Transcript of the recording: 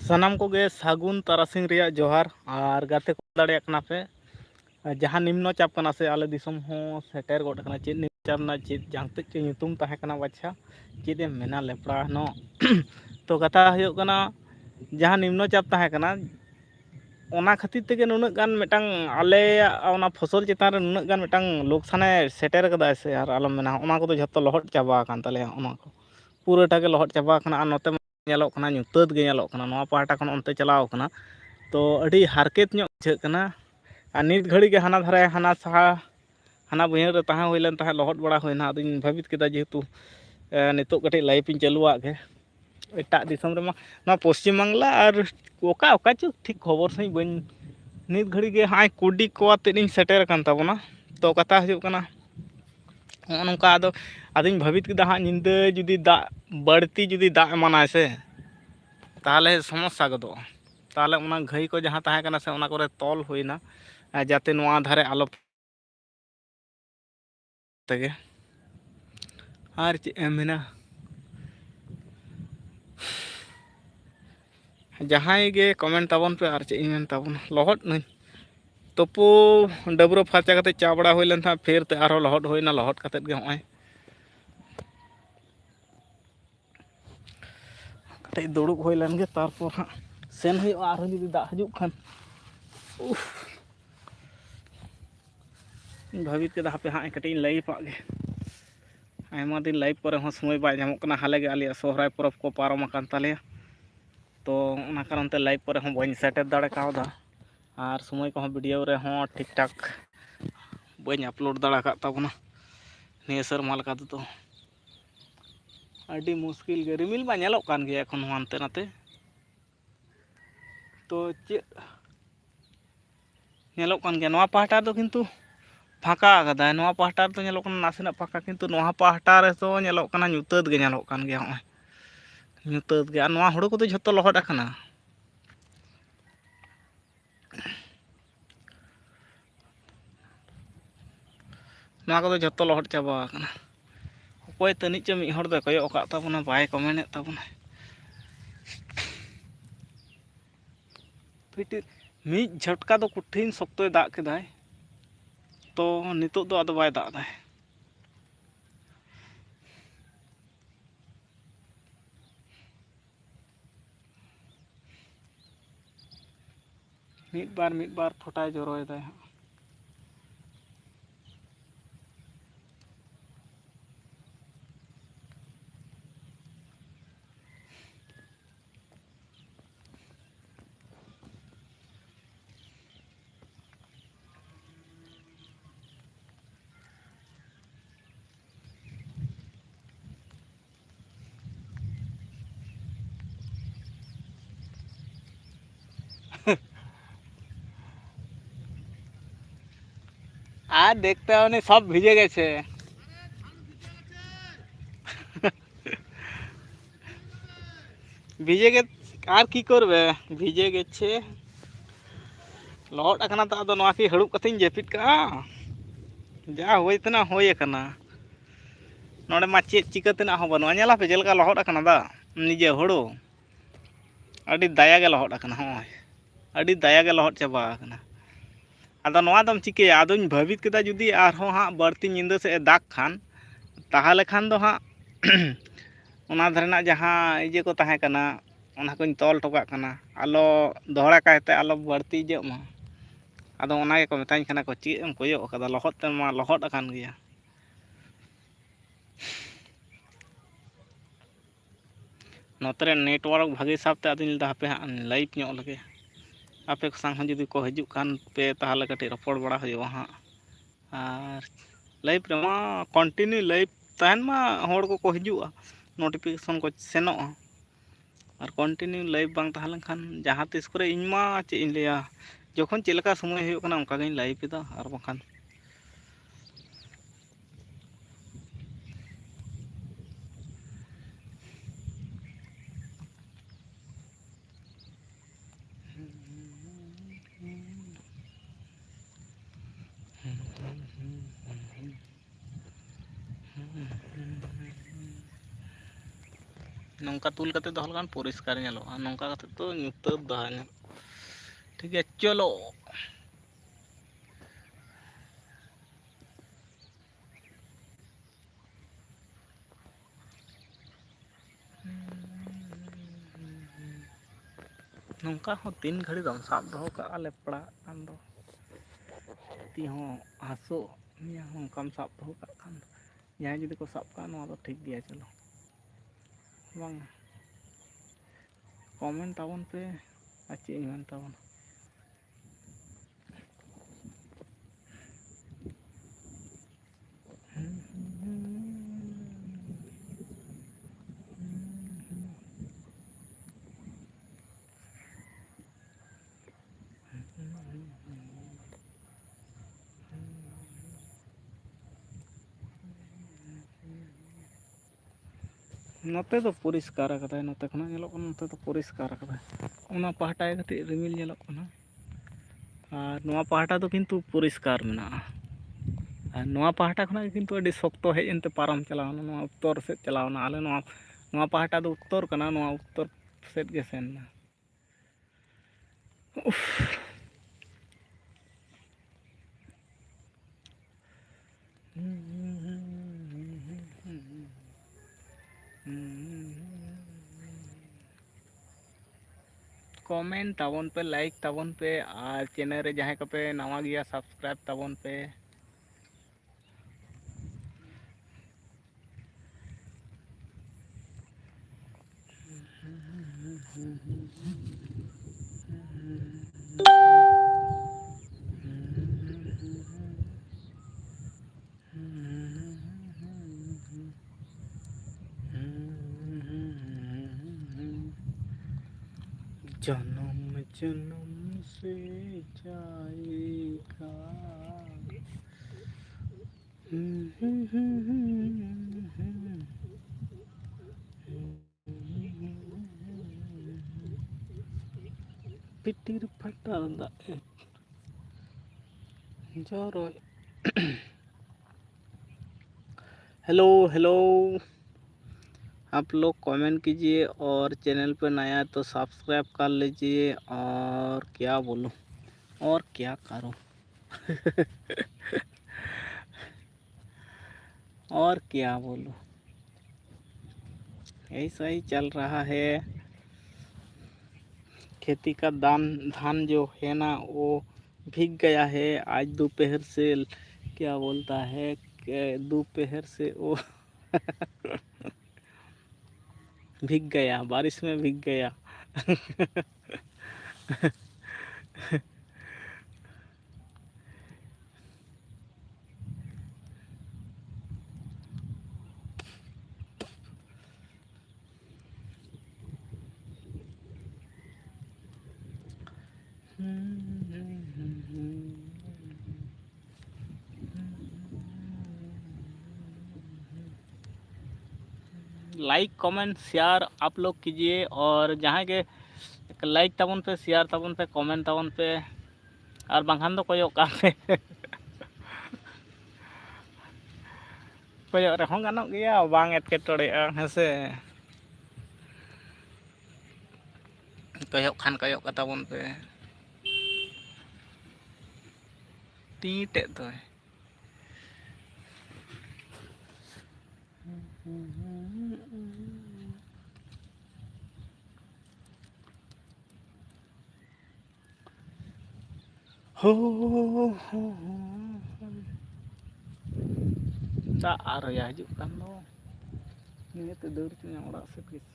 ᱥᱟᱱᱟᱢ ᱠᱚᱜᱮ ᱥᱟᱹᱜᱩᱱ ᱛᱟᱨᱟᱥᱤᱧ ᱨᱮᱭᱟᱜ ᱡᱚᱦᱟᱨ ᱟᱨ ᱜᱟᱛᱮ ᱠᱚ ᱫᱟᱲᱮᱭᱟᱜ ᱠᱟᱱᱟ ᱯᱮ ᱡᱟᱦᱟᱸ ᱱᱤᱢᱱᱚ ᱪᱟᱯ ᱠᱟᱱᱟ ᱥᱮ ᱟᱞᱮ ᱫᱤᱥᱚᱢ ᱦᱚᱸ ᱥᱮᱴᱮᱨ ᱜᱚᱫ ᱟᱠᱟᱱᱟ ᱪᱮᱫ ᱱᱤᱢᱱᱚ ᱪᱟᱯ ᱨᱮᱱᱟᱜ ᱪᱮᱫ ᱡᱟᱝᱛᱮᱫ ᱪᱚ ᱧᱩᱛᱩᱢ ᱛᱟᱦᱮᱸ ᱠᱟᱱᱟ ᱵᱟᱪᱷᱟ ᱪᱮᱫ ᱮᱢ ᱢᱮᱱᱟ ᱞᱮᱯᱲᱟ ᱱᱚᱜ ᱛᱚ ᱠᱟᱛᱷᱟ ᱦᱩᱭᱩᱜ ᱠᱟᱱᱟ ᱡᱟᱦᱟᱸ ᱱᱤᱢᱱᱚ ᱪᱟᱯ ᱛᱟᱦᱮᱸ ᱠᱟᱱᱟ ᱚᱱᱟ ᱠᱷᱟᱹᱛᱤᱨ ᱛᱮᱜᱮ ᱱᱩᱱᱟᱹᱜ ᱜᱟᱱ ᱢᱤᱫᱴᱟᱝ ᱟᱞᱮᱭᱟᱜ ᱚᱱᱟ ᱯᱷᱚᱥᱚᱞ ᱪᱮᱛᱟᱱ ᱨᱮ ᱱᱩᱱᱟᱹᱜ ᱜᱟᱱ ᱢᱤᱫᱴᱟᱝ ᱞᱳᱠᱥᱟᱱᱮ ᱥᱮᱴᱮᱨ ᱠᱟᱫᱟᱭ ᱥᱮ ᱟᱨ ᱟᱞᱚᱢ ᱢᱮᱱᱟ ᱚᱱᱟ ᱠᱚᱫᱚ ᱡᱷᱚᱛᱚ ᱞᱚᱦᱚᱫ ᱪᱟᱵᱟ ᱟᱠᱟᱱ ᱛᱟᱞᱮᱭᱟ ᱚᱱᱟ ᱠᱚ ᱯᱩᱨᱟᱹᱴᱟ ᱜᱮ ᱞᱚᱦᱚᱫ ᱪᱟᱵᱟ ᱟᱠᱟᱱᱟ ᱟᱨ ᱱᱚᱛᱮ ᱧᱮᱞᱚᱜ ᱠᱟᱱᱟ ᱧᱩᱛᱟᱹᱛ ᱜᱮ ᱧᱮᱞᱚᱜ ᱠᱟᱱᱟ ᱱᱚᱣᱟ ᱯᱟᱦᱴᱟ ᱠᱷᱚᱱ ᱚᱱᱛᱮ ᱪᱟᱞᱟᱣ ᱠᱟᱱᱟ ᱛᱚ ᱟᱹᱰᱤ ᱦᱟᱨᱠᱮᱛ ᱧᱚᱜ ᱵᱩᱡᱷᱟᱹᱜ ᱠᱟᱱᱟ ᱟᱨ ᱱᱤᱛ ᱜᱷᱟᱹᱲᱤᱡ ᱜᱮ ᱦᱟᱱᱟ ᱫᱷᱟᱨᱮ ᱦᱟᱱᱟ ᱥᱟᱦᱟ ᱦᱟᱱᱟ ᱵᱟᱹᱭᱦᱟᱹᱲ ᱨᱮ ᱛᱟᱦᱮᱸ ᱦᱩᱭ ᱞᱮᱱ ᱛᱟᱦᱮᱸᱫ ᱞᱚᱦᱚᱫ ᱵᱟᱲᱟ ᱦᱩᱭᱱᱟ ᱟᱫᱚᱧ ᱵᱷᱟᱹᱵᱤᱛ ᱠᱮᱫᱟ ᱡᱮᱦᱮᱛᱩ ᱱᱤᱛᱚᱜ ᱠᱟᱹᱴᱤᱡ ᱞᱟᱭᱤᱯ ᱤᱧ ᱪᱟᱹᱞᱩᱣᱟᱜ ᱜᱮ ᱮᱴᱟᱜ ᱫᱤᱥᱚᱢ ᱨᱮᱢᱟ ᱱᱚᱣᱟ ᱯᱚᱥᱪᱤᱢ ᱵᱟᱝᱞᱟ ᱟᱨ ᱚᱠᱟ ᱪᱚ ᱴᱷᱤᱠ ᱠᱷᱚᱵᱚᱨ ᱥᱟᱺᱦᱤᱡ ᱵᱟᱹᱧ ᱱᱤᱛ ᱜᱷᱟᱹᱲᱤᱡ ᱜᱮ ᱦᱟᱸᱜ ᱠᱩᱰᱤ ᱠᱚ ᱟᱛᱮᱫ ᱤᱧ ᱥᱮᱴᱮᱨ ᱟᱠᱟᱱ ᱛᱟᱵᱚᱱᱟ ᱛᱚ ᱠᱟᱛᱷᱟ ᱦᱩᱭᱩᱜ ᱠᱟᱱᱟ ᱱᱚᱜᱼᱚ ᱱᱚᱝᱠᱟ ᱟᱫᱚᱧ ᱵᱷᱟᱹᱵᱤᱛ ᱠᱮᱫᱟ ᱦᱟᱸᱜ ᱧᱤᱫᱟᱹ ᱡᱩᱫᱤ ᱫᱟᱜ ᱵᱟᱹᱲᱛᱤ ᱡᱩᱫᱤ ᱫᱟᱜ ᱮᱢᱟᱱᱟᱭ ᱥᱮ ᱛᱟᱦᱚᱞᱮ ᱥᱚᱢᱚᱥᱥᱟ ᱜᱚᱫᱚᱜᱼᱟ ᱛᱟᱦᱚᱞᱮ ᱚᱱᱟ ᱜᱷᱟᱹᱭ ᱠᱚ ᱡᱟᱦᱟᱸ ᱛᱟᱦᱮᱸ ᱠᱟᱱᱟ ᱥᱮ ᱚᱱᱟ ᱠᱚᱨᱮ ᱛᱚᱞ ᱦᱩᱭᱱᱟ ᱡᱟᱛᱮ ᱱᱚᱣᱟ ᱫᱷᱟᱨᱮ ᱟᱞᱚ ᱛᱮᱜᱮ ᱟᱨ ᱪᱮᱫ ᱮᱢ ᱢᱮᱱᱟ ᱡᱟᱦᱟᱸᱭ ᱜᱮ ᱠᱚᱢᱮᱱᱴ ᱛᱟᱵᱚᱱ ᱯᱮ ᱟᱨ ᱪᱮᱫ ᱤᱧ ᱢᱮᱱ ᱛᱟᱵᱚᱱᱟ ᱞᱚᱦᱚᱫ ᱱᱟᱹᱧ ᱛᱩᱯᱩ ᱰᱟᱹᱵᱽᱨᱟᱹ ᱯᱷᱟᱨᱪᱟ ᱠᱟᱛᱮᱫ ᱪᱟ ᱵᱟᱲᱟ ᱦᱩᱭ ᱞᱮᱱ ᱛᱟᱦᱮᱸᱫ ᱯᱷᱮᱨ ᱛᱮ ᱟᱨᱦᱚᱸ ᱞᱚᱦᱚᱫ ᱦᱩᱭᱱᱟ ᱞᱚᱦᱚᱫ ᱠᱟᱛᱮᱫ ᱜᱮ ᱦᱚᱜᱼᱚᱭ ᱠᱟᱹᱴᱤᱡ ᱫᱩᱲᱩᱵ ᱦᱩᱭ ᱞᱮᱱ ᱜᱮ ᱛᱟᱨᱯᱚᱨ ᱦᱟᱸᱜ ᱥᱮᱱ ᱦᱩᱭᱩᱜᱼᱟ ᱟᱨᱦᱚᱸ ᱡᱩᱫᱤ ᱫᱟᱜ ᱦᱤᱡᱩᱜ ᱠᱷᱟᱱ ᱵᱷᱟᱹᱵᱤᱛ ᱠᱮᱫᱟ ᱦᱟᱯᱮ ᱦᱟᱸᱜ ᱠᱟᱹᱴᱤᱡ ᱤᱧ ᱞᱟᱹᱭᱤᱯᱟᱜ ᱜᱮ ᱟᱭᱢᱟ ᱫᱤᱱ ᱞᱟᱭᱤᱵᱷ ᱠᱚᱨᱮ ᱦᱚᱸ ᱥᱚᱢᱚᱭ ᱵᱟᱭ ᱧᱟᱢᱚᱜ ᱠᱟᱱᱟ ᱦᱟᱞᱮ ᱜᱮ ᱟᱞᱮᱭᱟᱜ ᱥᱚᱦᱨᱟᱭ ᱯᱚᱨᱚᱵᱽ ᱠᱚ ᱯᱟᱨᱚᱢ ᱟᱠᱟᱱ ᱛᱟᱞᱮᱭᱟ ᱛᱚ ᱚᱱᱟ ᱠᱟᱨᱚᱱ ᱛᱮ ᱞᱟᱭᱤᱵᱷ ᱠᱚᱨᱮ ᱦᱚᱸ ᱵᱟᱹᱧ ᱥᱮᱴᱮᱨ ᱫᱟᱲᱮ ᱠᱟᱣᱫᱟ ᱟᱨ ᱥᱚᱢᱚᱭ ᱠᱚᱦᱚᱸ ᱵᱷᱤᱰᱤᱭᱳ ᱨᱮᱦᱚᱸ ᱴᱷᱤᱠ ᱴᱷᱟᱠ ᱵᱟᱹᱧ ᱟᱯᱞᱳᱰ ᱫᱟᱲᱮ ᱟᱠᱟᱫ ᱛᱟᱵᱚᱱᱟ ᱱᱤᱭᱟᱹ ᱥᱮᱨᱢᱟ ᱞᱮᱠᱟ ᱛᱮᱫᱚ ᱟᱹᱰᱤ ᱢᱩᱥᱠᱤᱞ ᱜᱮ ᱨᱤᱢᱤᱞ ᱢᱟ ᱧᱮᱞᱚᱜ ᱠᱟᱱ ᱜᱮᱭᱟ ᱮᱠᱷᱚᱱ ᱦᱚᱸ ᱦᱟᱱᱛᱮ ᱱᱟᱛᱮ ᱛᱚ ᱪᱮᱫ ᱧᱮᱞᱚᱜ ᱠᱟᱱ ᱜᱮᱭᱟ ᱱᱚᱣᱟ ᱯᱟᱦᱴᱟ ᱫᱚ ᱠᱤᱱᱛᱩ ᱯᱷᱟᱸᱠᱟ ᱠᱟᱫᱟᱭ ᱱᱚᱣᱟ ᱯᱟᱦᱴᱟ ᱨᱮᱫᱚ ᱧᱮᱞᱚᱜ ᱠᱟᱱᱟ ᱱᱟᱥᱮᱱᱟᱜ ᱯᱷᱟᱸᱠᱟ ᱠᱤᱱᱛᱩ ᱱᱚᱣᱟ ᱯᱟᱦᱴᱟ ᱨᱮᱫᱚ ᱧᱮᱞᱚᱜ ᱠᱟᱱᱟ ᱧᱩᱛᱟᱹᱛ ᱜᱮ ᱧᱮᱞᱚᱜ ᱠᱟᱱ ᱜᱮᱭᱟ ᱦᱚᱸᱜᱼᱚᱭ ᱧᱩᱛᱟᱹᱛ ᱜᱮ ᱟᱨ ᱱᱚᱣᱟ ᱦᱩᱲᱩ ᱠᱚᱫᱚ ᱡᱷᱚᱛᱚ ᱞᱚᱦᱚᱫ ᱟᱠᱟᱱᱟ ᱱᱚᱣᱟ ᱠᱚᱫᱚ ᱡᱷᱚᱛᱚ ᱞᱚᱦᱚᱫ ᱪᱟᱵᱟ ᱟᱠᱟᱱᱟ ᱚᱠᱚᱭ ᱛᱟᱹᱱᱤᱡ ᱪᱚ ᱢᱤᱫ ᱦᱚᱲ ᱫᱚᱭ ᱠᱚᱭᱚᱜ ᱟᱠᱟᱫ ᱛᱟᱵᱚᱱᱟ ᱵᱟᱭ ᱠᱚᱢᱮᱱᱴ ᱛᱟᱵᱚᱱᱟᱭ ᱢᱤᱫ ᱡᱷᱚᱴᱠᱟ ᱫᱚ ᱠᱚᱴᱷᱤᱱ ᱥᱚᱠᱛᱚᱭ ᱫᱟᱜ ᱠᱮᱫᱟᱭ ᱛᱚ ᱱᱤᱛᱚᱜ ᱫᱚ ᱟᱫᱚ ᱵᱟᱭ ᱫᱟᱜ ᱮᱫᱟ ᱢᱤᱫ ᱵᱟᱨ ᱯᱷᱚᱴᱟᱭ ᱡᱚᱨᱚᱭᱮᱫᱟᱭ ᱦᱟᱸᱜ আর দেখতে হয়নি সব ভিজে গেছে ভিজে গে আর কি করবে ভিজে গেছে লহদ আকানা তা আদᱚ ᱱᱚᱣᱟ ᱠᱤ ᱦᱟᱹᱲᱩᱵ ᱠᱟᱛᱮᱧ ᱡᱟᱹᱯᱤᱫ ᱠᱟᱜᱼᱟ ᱡᱟ ᱦᱩᱭ ᱛᱮᱱᱟᱜ ᱦᱩᱭ ᱟᱠᱟᱱᱟ ᱱᱚᱰᱮ ᱢᱟ ᱪᱮᱫ ᱪᱤᱠᱟᱹ ᱛᱮᱱᱟᱜ ᱦᱚᱸ ᱵᱟᱹᱱᱩᱜᱼᱟ ᱧᱮᱞᱟᱯᱮ ᱪᱮᱫ ᱞᱮᱠᱟ ᱞᱚᱦᱚᱫ ᱟᱠᱟᱱᱟ ᱫᱟᱜ ᱱᱤᱡᱮ ᱦᱩᱲᱩ ᱟᱹᱰᱤ ᱫᱟᱭᱟ ᱜᱮ ᱞᱚᱦᱚᱫ ᱟᱠᱟᱱᱟ ᱦᱚᱸᱜᱼᱚᱭ ᱟᱹᱰᱤ ᱫᱟᱭᱟ ᱜᱮ ᱞᱚᱦᱚᱫ ᱪᱟᱵᱟ ᱟᱠᱟᱱᱟ ᱟᱫᱚ ᱱᱚᱣᱟ ᱫᱚᱢ ᱪᱤᱠᱟᱹᱭᱟ ᱟᱫᱚᱧ ᱵᱷᱟᱹᱵᱤᱛ ᱠᱮᱫᱟ ᱡᱩᱫᱤ ᱟᱨᱦᱚᱸ ᱦᱟᱸᱜ ᱵᱟᱹᱲᱛᱤ ᱧᱤᱫᱟᱹ ᱥᱮᱫ ᱮ ᱫᱟᱜᱽ ᱠᱷᱟᱱ ᱛᱟᱦᱚᱞᱮ ᱠᱷᱟᱱ ᱫᱚ ᱦᱟᱸᱜ ᱚᱱᱟ ᱫᱷᱟᱨᱮᱱᱟᱜ ᱡᱟᱦᱟᱸ ᱤᱭᱟᱹ ᱠᱚ ᱛᱟᱦᱮᱸ ᱠᱟᱱᱟ ᱚᱱᱟ ᱠᱚᱧ ᱛᱚᱞ ᱦᱚᱴᱚ ᱠᱟᱜ ᱠᱟᱱᱟ ᱟᱞᱚ ᱫᱚᱦᱲᱟ ᱠᱟᱭᱛᱮ ᱟᱞᱚ ᱵᱟᱹᱲᱛᱤ ᱤᱭᱟᱹᱜ ᱢᱟ ᱟᱫᱚ ᱚᱱᱟ ᱜᱮᱠᱚ ᱢᱮᱛᱟᱧ ᱠᱟᱱᱟ ᱠᱚ ᱪᱮᱫ ᱮᱢ ᱠᱚᱭᱚᱜ ᱠᱟᱫᱟ ᱞᱚᱦᱚᱫ ᱛᱮᱢᱟ ᱞᱚᱦᱚᱫ ᱟᱠᱟᱱ ᱜᱮᱭᱟ ᱱᱚᱛᱮ ᱨᱮ ᱱᱮᱴᱳᱣᱟᱨᱠ ᱵᱷᱟᱹᱜᱤ ᱥᱟᱵᱛᱮ ᱟᱫᱚᱧ ᱞᱟᱹᱭᱫᱟ ᱦᱟᱯᱮ ᱦᱟᱸᱜ ᱞᱟᱭᱤᱵᱷ ᱧᱚᱜ ᱞᱮᱜᱮ ᱟᱯᱮ ᱠᱚ ᱥᱟᱶ ᱦᱚᱸ ᱡᱩᱫᱤ ᱠᱚ ᱦᱤᱡᱩᱜ ᱠᱷᱟᱱ ᱯᱮ ᱛᱟᱦᱚᱞᱮ ᱠᱟᱹᱴᱤᱡ ᱨᱚᱯᱚᱲ ᱵᱟᱲᱟ ᱦᱩᱭᱩᱜᱼᱟ ᱦᱟᱸᱜ ᱟᱨ ᱞᱟᱭᱤᱵᱷ ᱨᱮᱢᱟ ᱠᱚᱱᱴᱤᱱᱤᱭᱩ ᱞᱟᱭᱤᱵᱷ ᱛᱟᱦᱮᱱ ᱢᱟ ᱦᱚᱲ ᱠᱚᱠᱚ ᱦᱤᱡᱩᱜᱼᱟ ᱱᱳᱴᱤᱯᱷᱤᱠᱮᱥᱚᱱ ᱠᱚ ᱥᱮᱱᱚᱜᱼᱟ ᱟᱨ ᱠᱚᱱᱴᱤᱱᱤᱭᱩ ᱞᱟᱭᱤᱵᱷ ᱵᱟᱝ ᱛᱟᱦᱮᱸ ᱞᱮᱱᱠᱷᱟᱱ ᱡᱟᱦᱟᱸ ᱛᱤᱥ ᱠᱚᱨᱮ ᱤᱧᱢᱟ ᱪᱮᱫ ᱤᱧ ᱞᱟᱹᱭᱟ ᱡᱚᱠᱷᱚᱱ ᱪᱮᱫ ᱞᱮᱠᱟ ᱥᱚᱢᱚᱭ ᱦᱩᱭᱩᱜ ᱠᱟᱱᱟ ᱚᱱᱠᱟᱜᱤᱧ ᱞᱟᱭᱤᱵᱷ ᱮᱫᱟ ᱟᱨ ᱵᱟᱝᱠᱷᱟᱱ नौका तुल कते दो लगान परिष्कार नेलोगा नौका कते तो ᱧᱩᱛᱟᱹᱛ ᱫᱚᱦᱟ ᱧᱮᱞ ठीक है चलो नौका हो 3 घड़ी दम साब दो का लेपड़ा कान दो ती हो हासो निया हो कम साब दो का खान यहाँ जुदी को साब का नवा तो ठीक गया चलो बांग कमेंट ताबन पे अच्छी इमेंट ताबन नोते तो परिष्कार कदा नोते खना नेलो कना नोते तो परिष्कार कदा उना पहाटा कते रिमिल नेलो कना और नोआ पहाटा तो किंतु परिष्कार मेना और नोआ पहाटा खना किंतु अडी शक्तो हेज एनते पारम चलावना नोआ उत्तर से चलावना आले नोआ पहाटा दो उत्तर कना नोआ उत्तर सेट गे सेनना कमेंट ताबन पे लाइक ताबन पे और चैनल रे जहाँ पे नवा गया सब्सक्राइब ताबन पे जन्म जन्म से जाएगा पिटिर फटा जोरो हेलो हेलो आप लोग कमेंट कीजिए और चैनल पर नया तो सब्सक्राइब कर लीजिए और क्या बोलूं और क्या करूं और क्या बोलूं ऐसा ही चल रहा है खेती का धान जो है ना वो भीग गया है आज दोपहर से क्या बोलता है दोपहर से वो भीग गया बारिश में भीग गया लाइक कमेंट शेयर आप लोग कीजिए और जहाँ के लाइक ताबन पे शेयर ताबन पे कमेंट ताबन पे और बांखान दो कोयो का पे कोयो रहों गानोग गया बांग एटकेटोड़ेआ हेसे कोयो खान कोयो का ताबन पे टीटे तो हो दा आरो या हिजुग कान दो नियते दौड़ चुना ओड़ा से किस